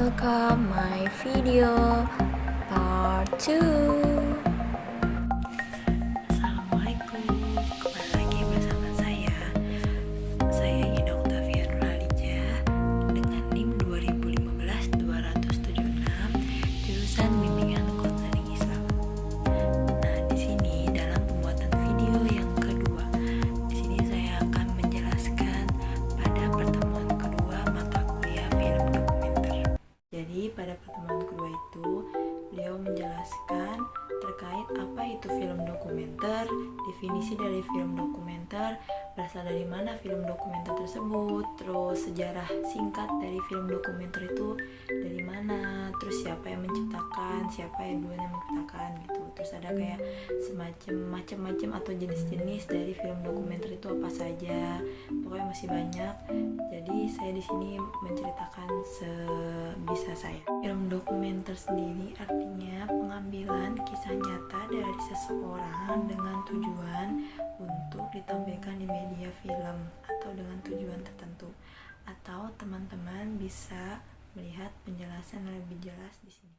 welcome my video part 2. Assalamualaikum, kembali lagi bersama saya Ida Octavia Nurhaliza dengan NIM 2015-276 jurusan Bimbingan Konseling Islam. Nah, di sini dalam pembuatan video yang kedua, di sini saya akan menjelaskan pada pertemuan kedua mata kuliah film dokumenter. Jadi pada pertemuan kedua itu beliau menjelaskan terkait apa itu film dokumenter, definisi dari film dokumenter, berasal dari mana film dokumenter tersebut, terus sejarah singkat dari film dokumenter itu dari mana, terus siapa yang menciptakan, siapa yang dulunya menciptakan gitu. Terus ada kayak macam-macam atau jenis-jenis dari film dokumenter itu apa saja. Pokoknya masih banyak. Jadi saya di sini menceritakan sebisa saya. Film dokumenter sendiri artinya pengambilan kisah nyata dari seseorang dengan tujuan untuk ditampilkan di media film atau dengan tujuan tertentu. Atau teman-teman bisa melihat penjelasan lebih jelas di sini.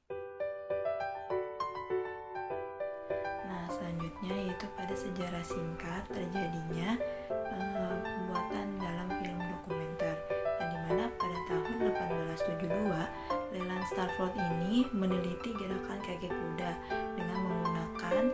Nah, selanjutnya yaitu pada sejarah singkat terjadinya pembuatan dalam film dokumenter, yang dimana pada tahun 1872 Leland Stanford ini meneliti gerakan kaki kuda dengan menggunakan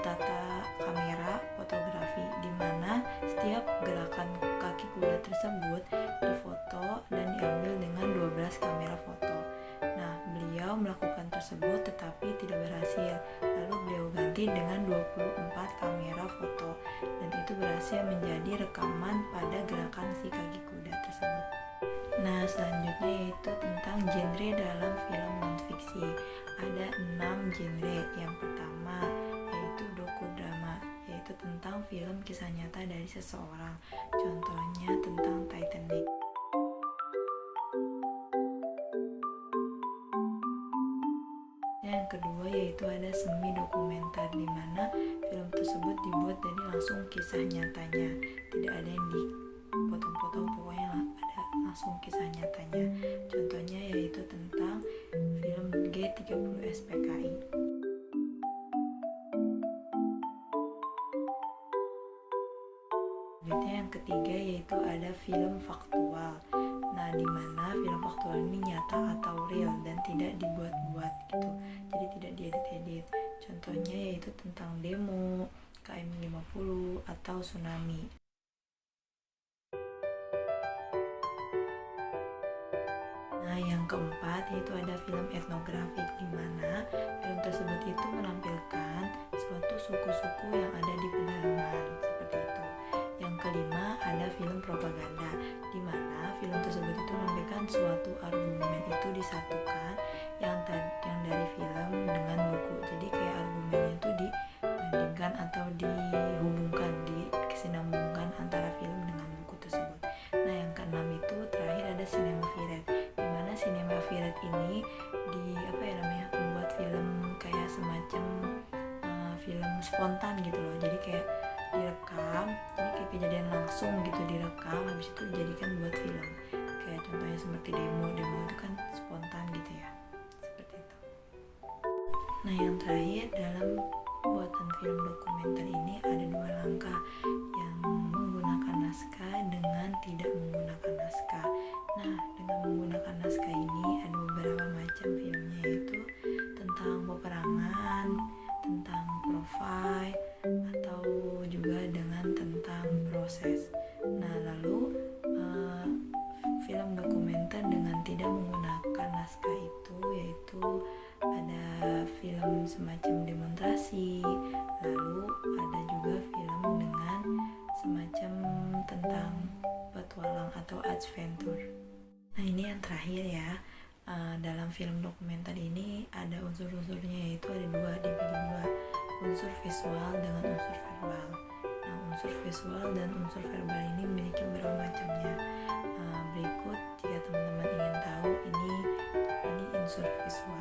tata kamera fotografi, di mana setiap gerakan kaki kuda tersebut difoto dan diambil dengan 12 kamera foto. Nah, beliau melakukan tersebut tetapi tidak berhasil. Lalu beliau ganti dengan 24 kamera foto, dan itu berhasil menjadi rekaman pada gerakan si kaki kuda tersebut. Nah, selanjutnya yaitu tentang genre dalam film non-fiksi. Ada 6 genre. Yang pertama yaitu dokudrama, yaitu tentang film kisah nyata dari seseorang. Contohnya tentang Titanic. Yang kedua yaitu ada semi dokumenter, di mana film tersebut dibuat dari langsung kisah nyatanya, tidak ada yang dipotong-potong, pokoknya ada langsung kisah nyatanya. Contohnya yaitu tentang film G30 SPKI. Selanjutnya yang ketiga yaitu ada film faktual. Nah, di mana film faktual ini nyata atau real dan tidak dibuat-buat gitu. Jadi tidak diedit-edit. Contohnya yaitu tentang demo, KM50 atau tsunami. Nah, yang keempat yaitu ada film etnografik, di mana film tersebut itu menampilkan suatu suku-suku yang ada di pedalaman, seperti itu. Yang kelima ada film propaganda, di mana film tersebut itu menampilkan suatu argumen itu disatukan yang dari film dengan buku. Jadi kayak argumennya itu dibandingkan atau dihubungkan, disinambungkan antara film dengan buku tersebut. Nah, yang keenam itu terakhir ada cinema viret, di mana cinema viret ini membuat film kayak semacam film spontan gitu loh. Jadi kayak direkam, jadi kayak kejadian langsung gitu direkam, habis itu dijadikan buat film. Kayak contohnya seperti demo itu kan spontan gitu ya, seperti itu. Nah, yang terakhir dalam pembuatan film dokumenter ini ada 2 langkah, yang menggunakan naskah dengan tidak menggunakan naskah. Nah, dengan menggunakan naskah ini ada beberapa macam filmnya, yaitu tentang peperangan, tentang profil, atau juga dengan tentang proses. Nah, lalu film dokumenter dengan tidak menggunakan naskah itu yaitu ada film semacam demonstrasi, lalu ada juga film dengan semacam tentang petualang atau adventure. Nah, ini yang terakhir ya. Dalam film dokumenter ini ada unsur-unsurnya, yaitu ada dibagi dua, unsur visual dengan unsur verbal. Nah, unsur visual dan unsur verbal ini memiliki beberapa macamnya. Berikut jika teman-teman ingin tahu ini unsur visual.